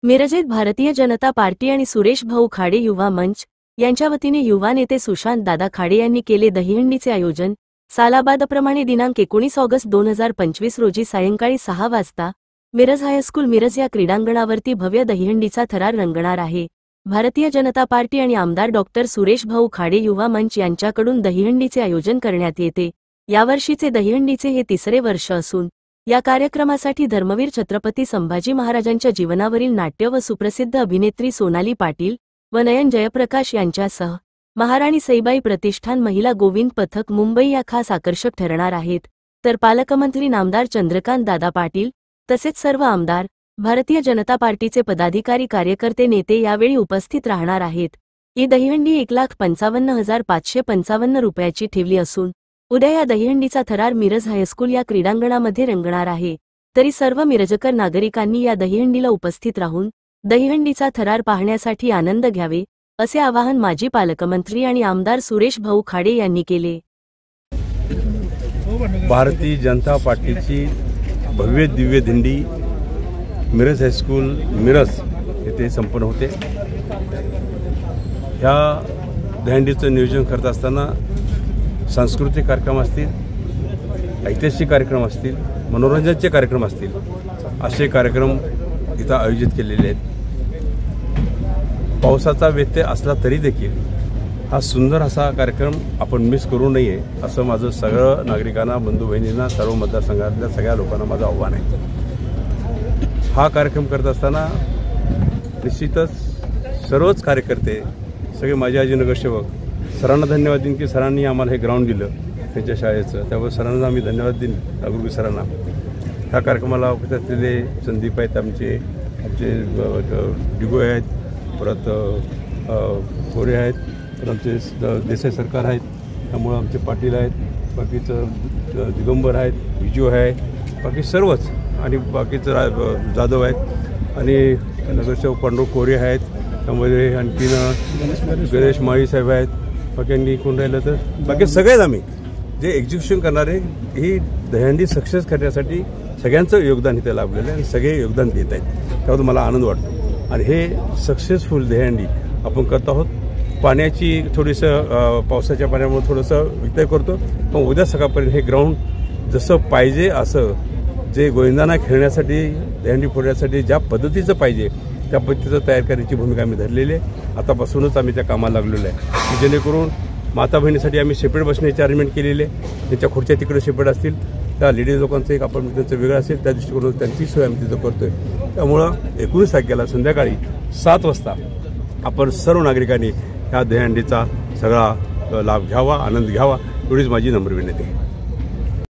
मिरजेत Bharatiya Janata party आणि सुरेश भाऊ खाडे युवा मंच यांच्या वतीने युवा नेते सुशांत दादा खाडे यांनी केले दहीहंडीचे आयोजन। सालाबादप्रमाणे दिनांक 19 ऑगस्ट 2025 रोजी सायंकाळी 6 वाजता मिरज हायस्कूल मिरज या क्रीडांगणावरती भव्य दहीहंडीचा थरार रंगणार आहे। भारतीय जनता पार्टी आणि आमदार डॉक्टर सुरेश भाऊ खाडे युवा मंच यांच्याकडून दहीहंडीचे आयोजन करण्यात येते। यावर्षीचे दहीहंडीचे हे तिसरे वर्ष असून या कार्यक्रमासाठी धर्मवीर छत्रपती संभाजी महाराजांच्या जीवनावरील नाट्य व सुप्रसिद्ध अभिनेत्री सोनाली पाटील व नयन जयप्रकाश यांच्यासह महाराणी सईबाई प्रतिष्ठान महिला गोविंद पथक मुंबई या खास आकर्षक ठरणार आहेत। तर पालकमंत्री नामदार चंद्रकांत दादा पाटील तसेच सर्व आमदार भारतीय जनता पार्टीचे पदाधिकारी कार्यकर्ते नेते यावेळी उपस्थित राहणार आहेत। ही दहीहंडी 1,55,555 रुपयाची ठेवली असून उद्या या दहीहंडीचा थरार मिरज हायस्कूल या क्रीडांगणामध्ये रंगणार आहे। तरी सर्व मिरजकर नागरिकांनी या दहीहंडीला उपस्थित राहून दहीहंडीचा थरार पाहण्यासाठी आनंद घ्यावे असे आवाहन माजी पालकमंत्री आणि आमदार सुरेश भाऊ खाडे यांनी केले। भारतीय जनता पार्टीची भव्य दिव्य दिंडी मिरज हायस्कूल मिरज येथे संपन्न होते। ह्या दहीहंडीचं नियोजन करत असताना सांस्कृतिक कार्यक्रम असतील, ऐतिहासिक कार्यक्रम असतील, मनोरंजनाचे कार्यक्रम असतील, असे कार्यक्रम इथं आयोजित केलेले आहेत। पावसाचा व्यत्यय असला तरी देखील हा सुंदर असा कार्यक्रम आपण मिस करू नये असं माझं सगळं नागरिकांना, बंधू बहिणींना, सर्व मतदारसंघातल्या सगळ्या लोकांना माझं आव्हान आहे। हा कार्यक्रम करत असताना निश्चितच सर्वच कार्यकर्ते, सगळे माझे आजी नगरसेवक सरांना धन्यवाद देईन की सरांनी आम्हाला हे ग्राउंड दिलं त्यांच्या शाळेचं, त्यामुळे सरांना आम्ही धन्यवाद देईन, नागुरुजी सरांना। ह्या कार्यक्रमाला उपस्थित असलेले संदीप आहेत, आमचे डिगोळे आहेत, परत कोरे आहेत, तर आमचे देसाई सरकार आहेत, त्यामुळं आमचे पाटील आहेत, बाकीचं दिगंबर आहेत, विजू आहे, बाकी सर्वच, आणि बाकीचं जाधव आहेत, आणि नगरसेवक पांडू कोरे आहेत, त्यामध्ये आणखीन गणेश माळी साहेब आहेत, बाकी कोण राहिलं तर बाकी सगळेच आम्ही जे एक्झिक्युशन करणारे ही दहीहंडी सक्सेस करण्यासाठी सगळ्यांचं योगदान इथे लाभलेलं आहे आणि सगळे योगदान देत आहेत, त्यामुळे मला आनंद वाटतो। आणि हे सक्सेसफुल दहीहंडी आपण करत आहोत। पाण्याची थोडीसं पावसाच्या पाण्यामुळे थोडंसं व्यत्यय करतो, पण उद्या सकाळपर्यंत हे ग्राउंड जसं पाहिजे असं, जे गोविंदांना खेळण्यासाठी दहीहंडी फोडण्यासाठी ज्या पद्धतीचं पाहिजे त्या पद्धतीचं तयार करण्याची भूमिका आम्ही धरलेली आहे। आतापासूनच आम्ही त्या कामाला लागलेलो आहे, जेणेकरून माता बहिणीसाठी आम्ही सेपरेट बसण्याची अरेंजमेंट केलेली आहे। त्यांच्या खुर्च्या तिकडे सेपरेट असतील, त्या लेडीज लोकांचं एक अपार्टमेंट त्यांचं वेगळं असेल, त्या दृष्टिकोनातून त्यांची सोय आम्ही तिथं करतोय। त्यामुळं 19 तारखेला संध्याकाळी 7 वाजता आपण सर्व नागरिकांनी ह्या दहीहंडीचा सगळा लाभ घ्यावा, आनंद घ्यावा, एवढीच माझी नम्र विनंती आहे।